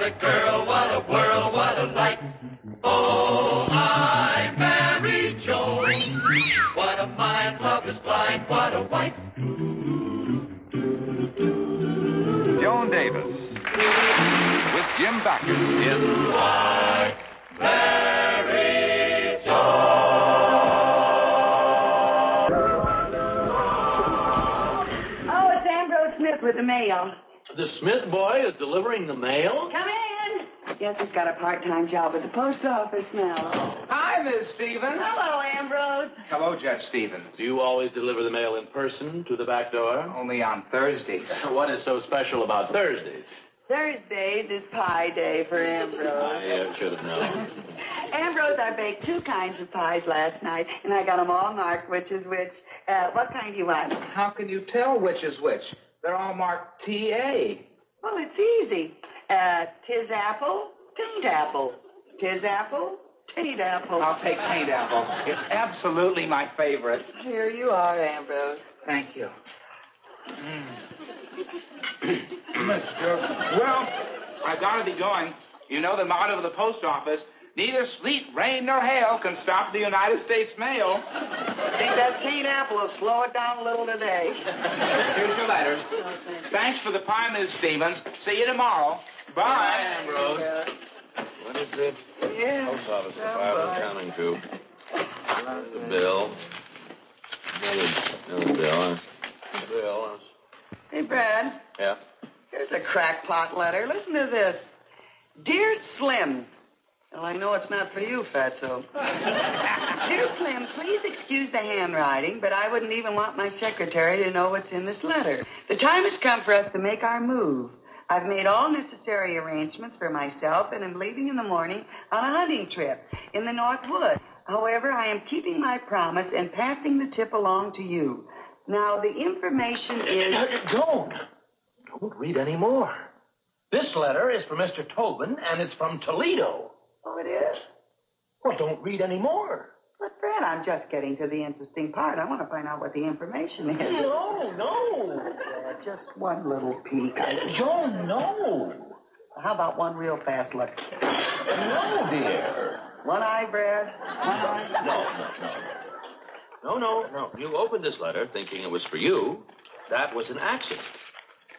a girl, what a world, what a light. Oh, I married Joan. What a mind, love is blind, what a wife. Joan Davis with Jim Backus in I married Joan. Oh, it's Ambrose Smith with the mail. The Smith boy is delivering the mail? Come in. Guess he's got a part-time job at the post office now. Hi, Miss Stevens. Hello, Ambrose. Hello, Judge Stevens. Do you always deliver the mail in person to the back door? Only on Thursdays. What is so special about Thursdays? Thursdays is pie day for Ambrose. I should have known. Ambrose, I baked 2 kinds of pies last night, and I got them all marked which is which. What kind do you want? How can you tell which is which? They're all marked T.A. Well, it's easy. 'Tis apple, tain't apple. 'Tis apple, tain't apple. I'll take tain't apple. It's absolutely my favorite. Here you are, Ambrose. Thank you. Well, I gotta be going. You know the motto of the post office: neither sleet, rain, nor hail can stop the United States mail. I think that tain't apple will slow it down a little today. Here's your letter. Thanks for the pie, Miss Stevens. See you tomorrow. Bye, Ambrose. What is the post office department coming to? The bill. Another bill. Bill. Hey, Brad. Yeah? Here's a crackpot letter. Listen to this. Dear Slim. Well, I know it's not for you, Fatso. Dear Slim, please excuse the handwriting, but I wouldn't even want my secretary to know what's in this letter. The time has come for us to make our move. I've made all necessary arrangements for myself and am leaving in the morning on a hunting trip in the North Woods. However, I am keeping my promise and passing the tip along to you. Now, the information is... Don't read any more. This letter is from Mr. Tobin, and it's from Toledo. Oh, it is? Well, don't read any more. But, Brad, I'm just getting to the interesting part. I want to find out what the information is. No. Just one little peek. Joan, no. How about one real fast look? No, dear. One eye, Brad. One eye. No. You opened this letter thinking it was for you. That was an accident.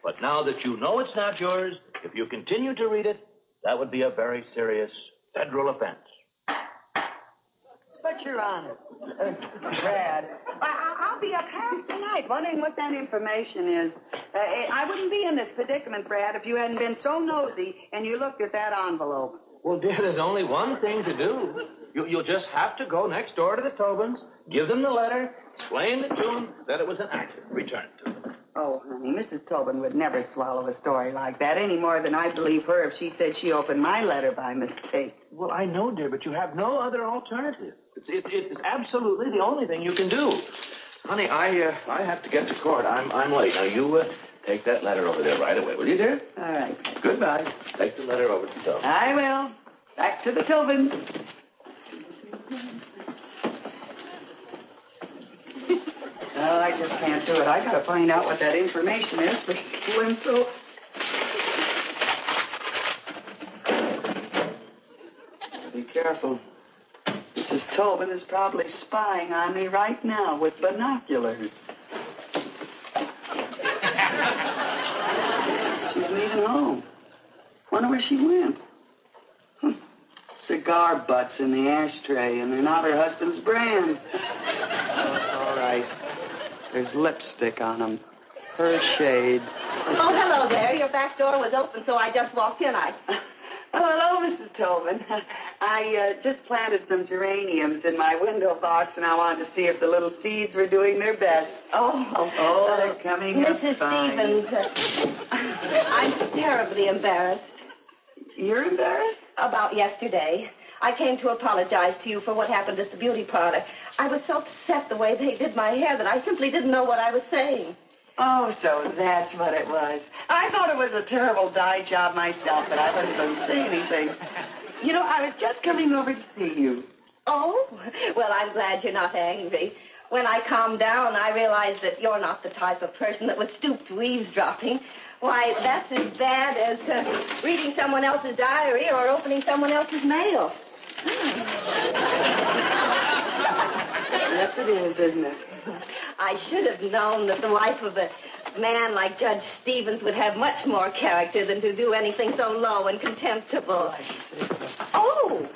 But now that you know it's not yours, if you continue to read it, that would be a very serious federal offense. But, Your Honor, Brad, I'll be up half the night wondering what that information is. I wouldn't be in this predicament, Brad, if you hadn't been so nosy and you looked at that envelope. Well, dear, there's only one thing to do. You'll just have to go next door to the Tobins, give them the letter, explain it to them that it was an accident. Return it to them. Oh, honey, Mrs. Tobin would never swallow a story like that any more than I'd believe her if she said she opened my letter by mistake. Well, I know, dear, but you have no other alternative. It's absolutely the only thing you can do. Honey, I have to get to court. I'm late. Now, you take that letter over there right away, will you, dear? All right. Goodbye. Take the letter over to the Tobin. I will. Back to the Tobin. Well, I just can't do it. I gotta find out what that information is for Slim to... Be careful. Mrs. Tobin is probably spying on me right now with binoculars. She's leaving home. Wonder where she went. Cigar butts in the ashtray, and they're not her husband's brand. Oh, it's all right. There's lipstick on them. Her shade. Oh, hello there. Your back door was open, so I just walked in. Oh, hello, Mrs. Tobin. I just planted some geraniums in my window box, and I wanted to see if the little seeds were doing their best. Oh, they're coming up Mrs. fine. Stevens, I'm terribly embarrassed. You're embarrassed? About yesterday. I came to apologize to you for what happened at the beauty parlor. I was so upset the way they did my hair that I simply didn't know what I was saying. Oh, so that's what it was. I thought it was a terrible dye job myself, but I wasn't going to say anything. You know, I was just coming over to see you. Oh, well, I'm glad you're not angry. When I calmed down, I realized that you're not the type of person that would stoop to eavesdropping. Why, that's as bad as reading someone else's diary or opening someone else's mail. Yes, it is, isn't it? I should have known that the wife of a man like Judge Stevens would have much more character than to do anything so low and contemptible. Oh,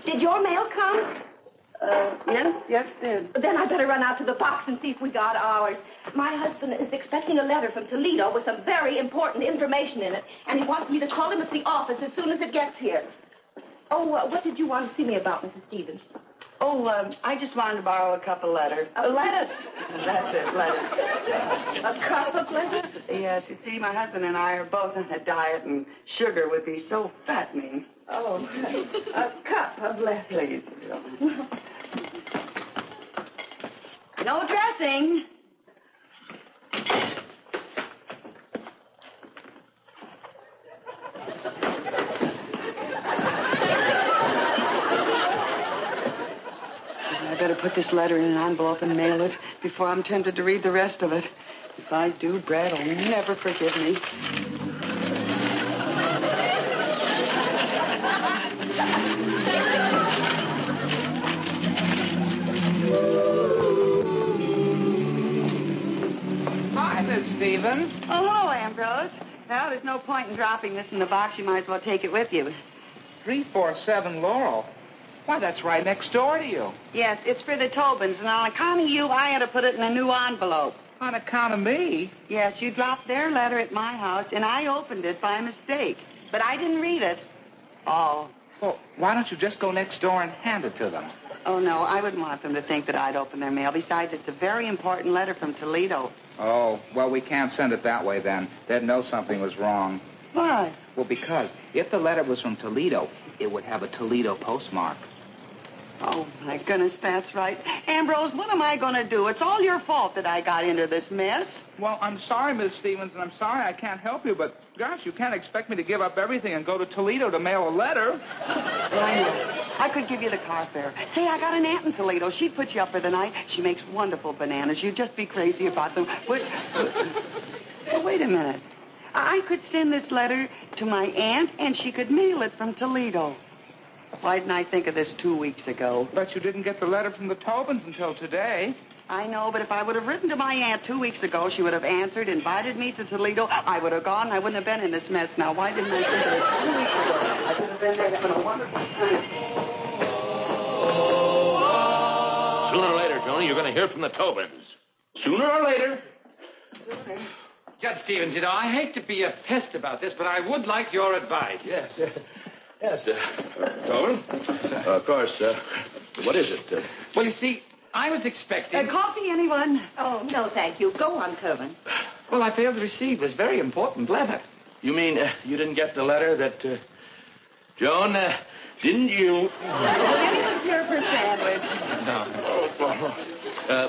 did your mail come? Yes, it did. Then I better run out to the box and see if we got ours. My husband is expecting a letter from Toledo with some very important information in it, and he wants me to call him at the office as soon as it gets here. Oh, what did you want to see me about, Mrs. Stevens? Oh, I just wanted to borrow a cup of lettuce. Lettuce. That's it, lettuce. A cup of lettuce? Yes, you see, my husband and I are both on a diet, and sugar would be so fattening. Oh, a cup of lettuce. Please. No dressing. I better put this letter in an envelope and mail it before I'm tempted to read the rest of it. If I do, Brad will never forgive me. Hi, Miss Stevens. Oh, hello, Ambrose. Well, there's no point in dropping this in the box. You might as well take it with you. 347 Laurel. Why, that's right next door to you. Yes, it's for the Tobins, and on account of you, I had to put it in a new envelope. On account of me? Yes, you dropped their letter at my house, and I opened it by mistake. But I didn't read it. Oh. Well, why don't you just go next door and hand it to them? Oh, no, I wouldn't want them to think that I'd opened their mail. Besides, it's a very important letter from Toledo. Oh, well, we can't send it that way then. They'd know something was wrong. Why? Well, because if the letter was from Toledo, it would have a Toledo postmark. Oh, my goodness, that's right. Ambrose, what am I going to do? It's all your fault that I got into this mess. Well, I'm sorry, Miss Stevens, and I'm sorry I can't help you, but, gosh, you can't expect me to give up everything and go to Toledo to mail a letter. I know. I could give you the car fare. Say, I got an aunt in Toledo. She'd put you up for the night. She makes wonderful bananas. You'd just be crazy about them. Wait a minute. I could send this letter to my aunt, and she could mail it from Toledo. Why didn't I think of this 2 weeks ago? But you didn't get the letter from the Tobins until today. I know, but if I would have written to my aunt 2 weeks ago, she would have answered, invited me to Toledo. I would have gone. I wouldn't have been in this mess now. Why didn't I think of this 2 weeks ago? I could have been there having a wonderful time. Sooner or later, Tony, you're going to hear from the Tobins. Sooner or later. Judge Stevens, you know, I hate to be a pest about this, but I would like your advice. Yes, Tobin. Of course, what is it? Well, you see, I was expecting... Coffee, anyone? Oh, no, thank you. Go on, Coven. Well, I failed to receive this very important letter. You mean you didn't get the letter that... Joan, didn't you... Anyone care for a sandwich? No.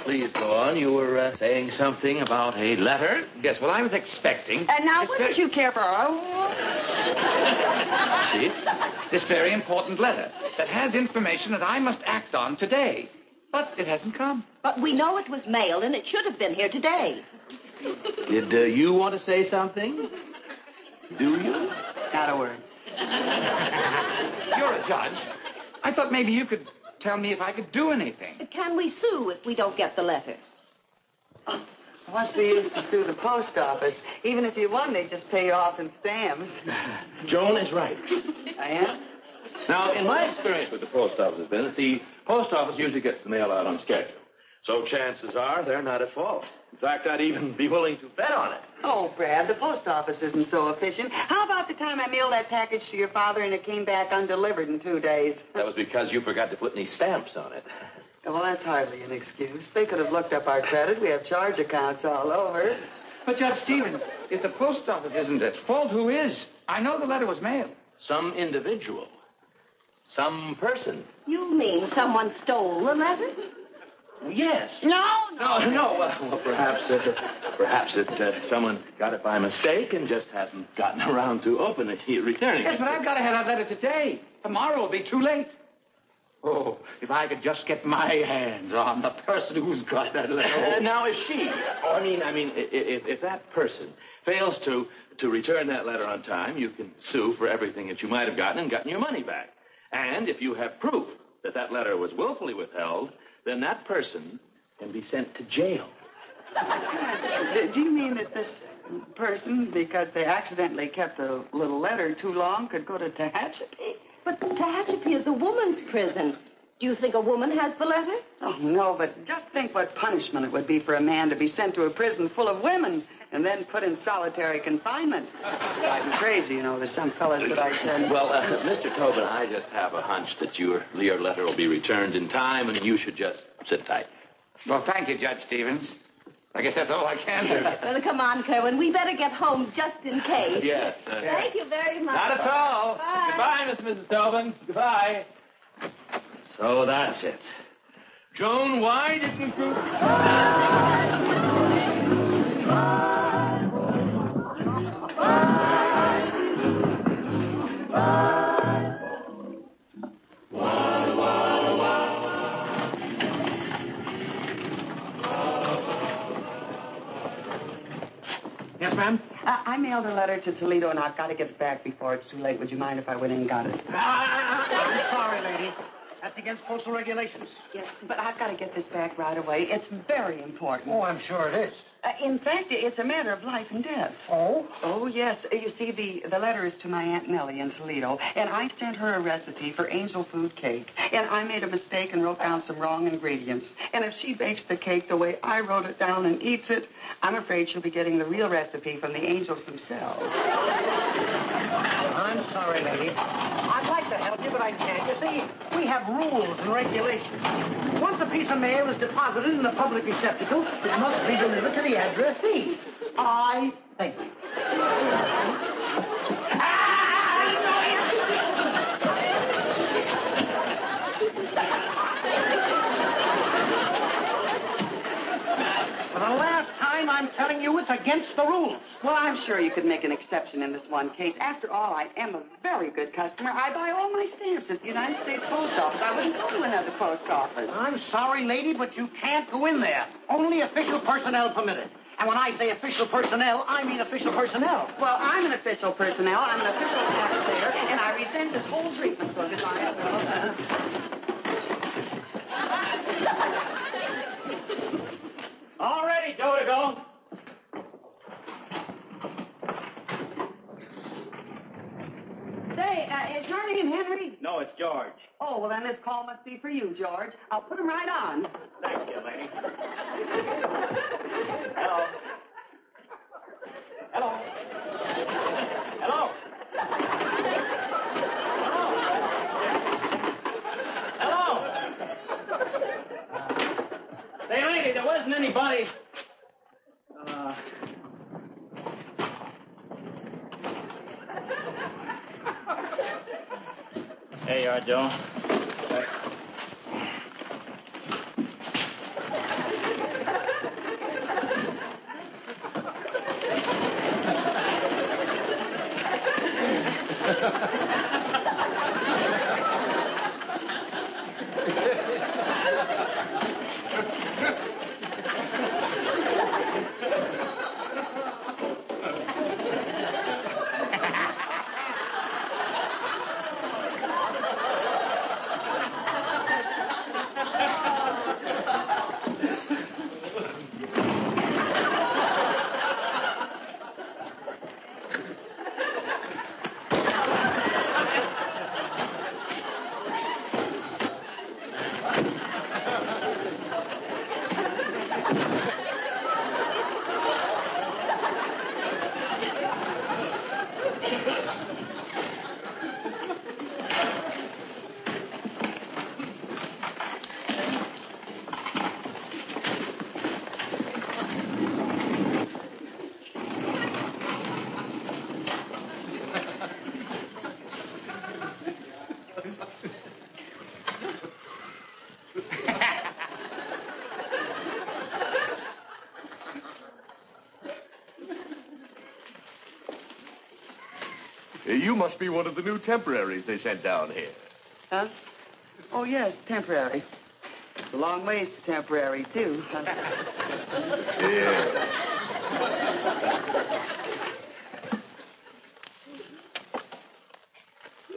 Please go on. You were saying something about a letter? Yes, well, I was expecting... And now, this wouldn't you care for... See? This very important letter that has information that I must act on today. But it hasn't come. But we know it was mailed, and it should have been here today. Did you want to say something? Do you? Not a word. You're a judge. I thought maybe you could tell me if I could do anything. Can we sue if we don't get the letter? What's the use to sue the post office? Even if you won, they just pay you off in stamps. Joan is right. I am? Now, in my experience with the post office has been that the post office usually gets the mail out on schedule. So chances are they're not at fault. In fact, I'd even be willing to bet on it. Oh, Brad, the post office isn't so efficient. How about the time I mailed that package to your father and it came back undelivered in 2 days? That was because you forgot to put any stamps on it. Well, that's hardly an excuse. They could have looked up our credit. We have charge accounts all over. But, Judge Stevens, if the post office isn't at fault, who is? I know the letter was mailed. Some individual. Some person. You mean someone stole the letter? Yes. No. Well, perhaps someone got it by mistake and just hasn't gotten around to returning Yes, it. but I've got to have that letter today. Tomorrow will be too late. Oh, if I could just get my hands on the person who's got that letter. Now, is she? I mean, if that person fails to return that letter on time, you can sue for everything that you might have gotten and gotten your money back. And if you have proof that that letter was willfully withheld, then that person can be sent to jail. Do you mean that this person, because they accidentally kept a little letter too long, could go to Tehachapi? But Tehachapi is a woman's prison. Do you think a woman has the letter? Oh, no, but just think what punishment it would be for a man to be sent to a prison full of women and then put in solitary confinement. Drive me crazy, you know. There's some fellas that I tell you. Well, Mr. Tobin, I just have a hunch that your letter will be returned in time, and you should just sit tight. Well, thank you, Judge Stevens. I guess that's all I can do. Well, come on, Kerwin. We better get home just in case. Yes. Thank you very much. Not at all. Bye. Goodbye, Mrs. Tobin. Goodbye. So that's it. Joan, why didn't you... Yes, ma'am? I mailed a letter to Toledo, and I've got to get it back before it's too late. Would you mind if I went in and got it? I'm sorry, lady. That's against postal regulations. Yes, but I've got to get this back right away. It's very important. Oh, I'm sure it is. In fact, it's a matter of life and death. Oh? Oh, yes. You see, the letter is to my Aunt Nellie in Toledo, and I sent her a recipe for angel food cake, and I made a mistake and wrote down some wrong ingredients. And if she bakes the cake the way I wrote it down and eats it, I'm afraid she'll be getting the real recipe from the angels themselves. I'm sorry, lady. I'd like to help you, but I can't. You see, we have rules and regulations. Once a piece of mail is deposited in the public receptacle, it must be delivered to the addressee. I thank you. For the last time, I'm telling you it's against the rules. Well, I'm sure you could make an exception in this one case. After all, I am a very good customer. I buy all my stamps at the United States Post Office. I wouldn't go to another post office. I'm sorry, lady, but you can't go in there. Only official personnel permitted. And when I say official personnel, I mean official personnel. Well, I'm an official personnel. I'm an official taxpayer, and I resent this whole treatment, so goodbye. All ready, Joe, to go. Say, is your name Henry? No, it's George. Oh, well, then this call must be for you, George. I'll put him right on. Thank you, lady. Hello. Hello. Hello. Hello. Say, lady, there wasn't anybody. There you are, Joe. You must be one of the new temporaries they sent down here. Huh? Oh, yes, temporary. It's a long ways to temporary, too.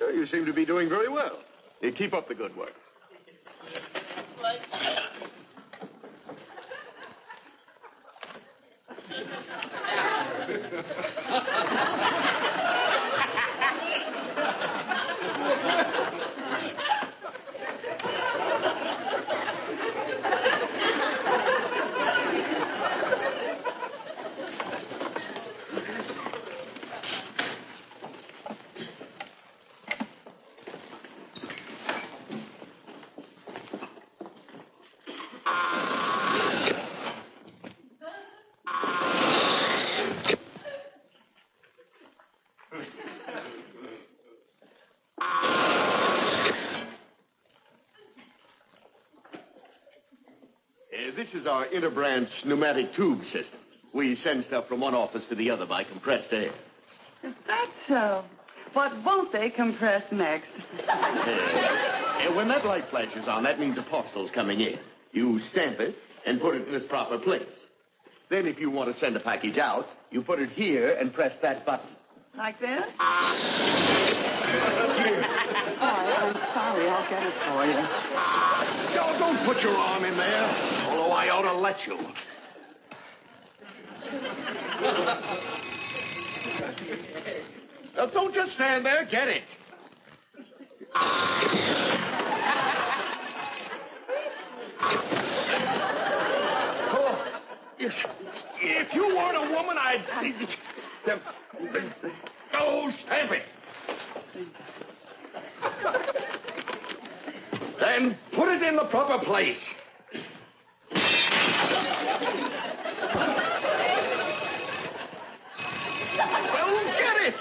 Well, you seem to be doing very well. You keep up the good work. This is our interbranch pneumatic tube system. We send stuff from one office to the other by compressed air. That's so. What won't they compress next? And when that light flashes on, that means a parcel's coming in. You stamp it and put it in its proper place. Then if you want to send a package out, you put it here and press that button. Like this? Oh, I'm sorry. I'll get it for you. Don't put your arm in there, although I ought to let you. Now, don't just stand there. Get it. Oh, if you weren't a woman, I'd... Oh, stamp it. Then put it in the proper place. Well, get it.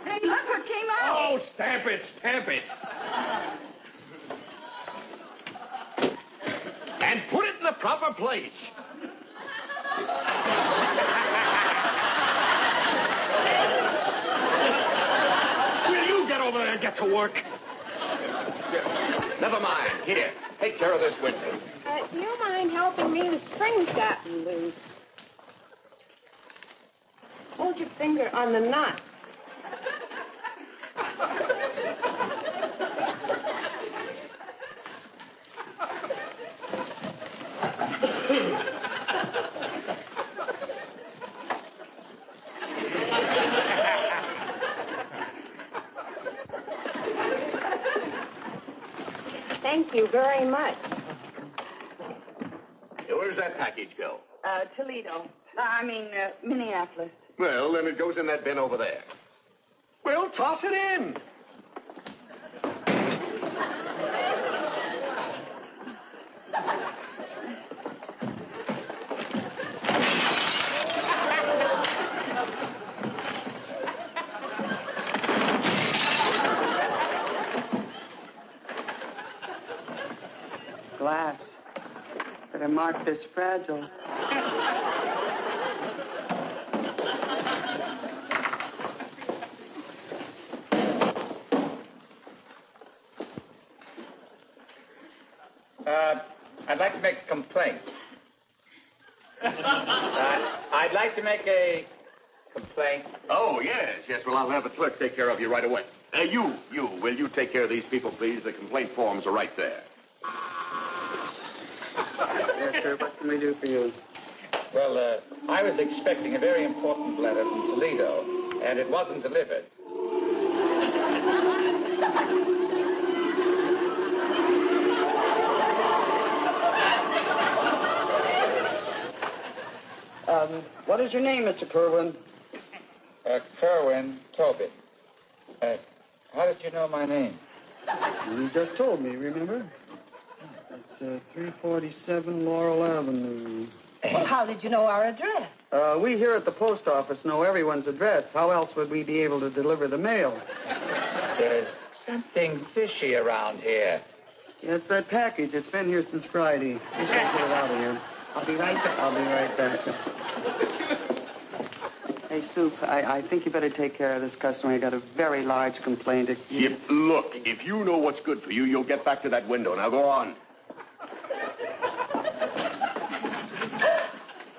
Hey, look what came out. Oh, stamp it, stamp it. And put it in the proper place. Will you get over there and get to work? Never mind. Here, take care of this window. Do you mind helping me? The spring's gotten loose. Hold your finger on the nut. Thank you very much. Where's that package go? Toledo. Minneapolis. Well, then it goes in that bin over there. Well, toss it in. Glass. Better mark this fragile. I'd like to make a complaint. I'd like to make a complaint. Oh, yes. Well, I'll have the clerk take care of you right away. Will you take care of these people, please? The complaint forms are right there. Yes, sir. What can we do for you? Well, I was expecting a very important letter from Toledo, and it wasn't delivered. What is your name, Mr. Kerwin? Kerwin Tobit. How did you know my name? You just told me, remember? It's 347 Laurel Avenue. Well, how did you know our address? We here at the post office know everyone's address. How else would we be able to deliver the mail? There's something fishy around here. Yes, that package. It's been here since Friday. We shall get it out of here. I'll be right back. Hey, Soup, I think you better take care of this customer. He got a very large complaint. Look, if you know what's good for you, you'll get back to that window. Now go on.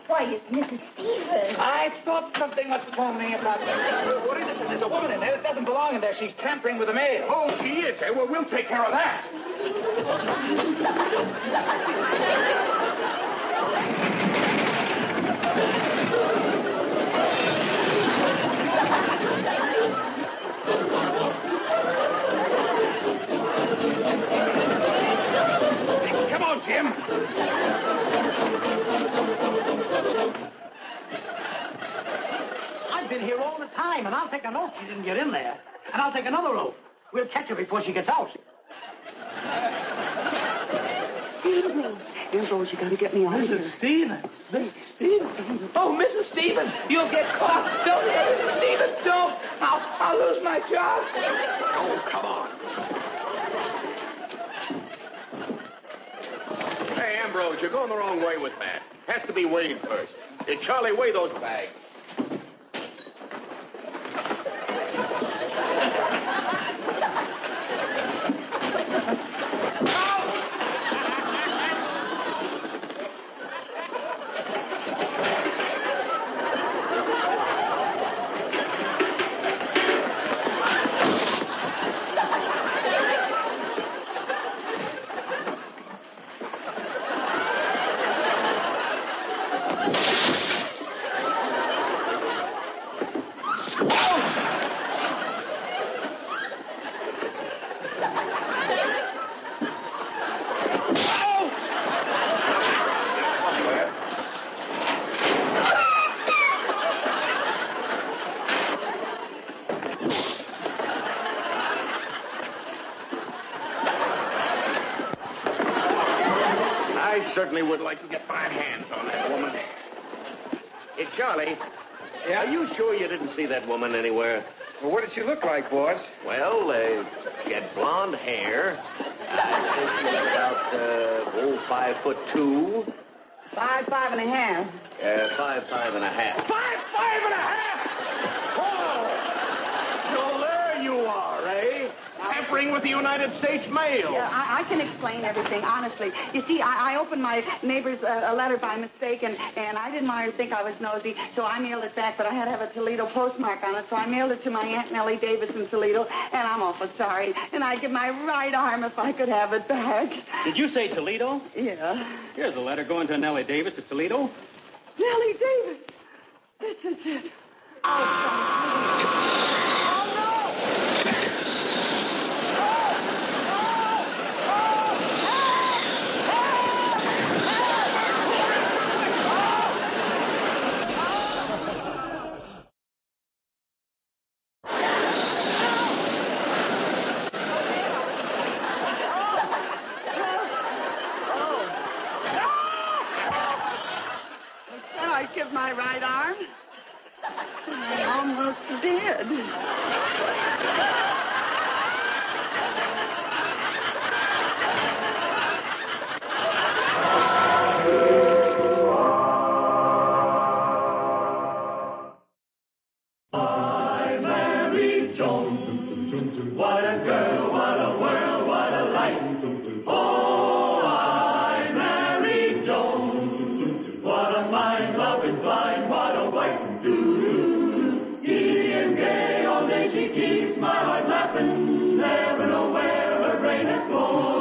Why, it's Mrs. Stevens. I thought something was phony about that. What is it? There's a woman in there that doesn't belong in there. She's tampering with the mail. Oh, she is, eh? Well, we'll take care of that. Come on, Jim. I've been here all the time, and I'll take an oath she didn't get in there. And I'll take another oath. We'll catch her before she gets out. Ambrose, you gotta get me out of here. Mrs. Stevens. Mrs. Stevens. Oh, Mrs. Stevens, you'll get caught. Don't, Mrs. Stevens, don't. I'll lose my job. Oh, come on. Hey, Ambrose, you're going the wrong way with that. Has to be weighed first. Hey, Charlie, weigh those bags. I certainly would like to get my hands on that woman. Hey, Charlie. Yeah? Are you sure you didn't see that woman anywhere? Well, what did she look like, boss? Well, she had blonde hair. I think she was about, 5'2". 5'5.5". 5'5.5". 5'5.5". Oh! So there you are, eh? Tampering with the United States mail. Yeah, I can explain everything, honestly. You see, I opened my neighbor's a letter by mistake, and I didn't want her to think I was nosy, so I mailed it back, but I had to have a Toledo postmark on it, so I mailed it to my Aunt Nellie Davis in Toledo, and I'm awful sorry. And I'd give my right arm if I could have it back. Did you say Toledo? Yeah. Here's a letter going to Nellie Davis at Toledo. Nellie Davis! This is it. Oh, I give my right arm. I almost did. I married Joan. What a girl, what a world, what a life. Oh, I married Joan. What a mind, love is blind, what a wife. Giddy and gay, all day she keeps my heart laughing. Never know where her brain has gone.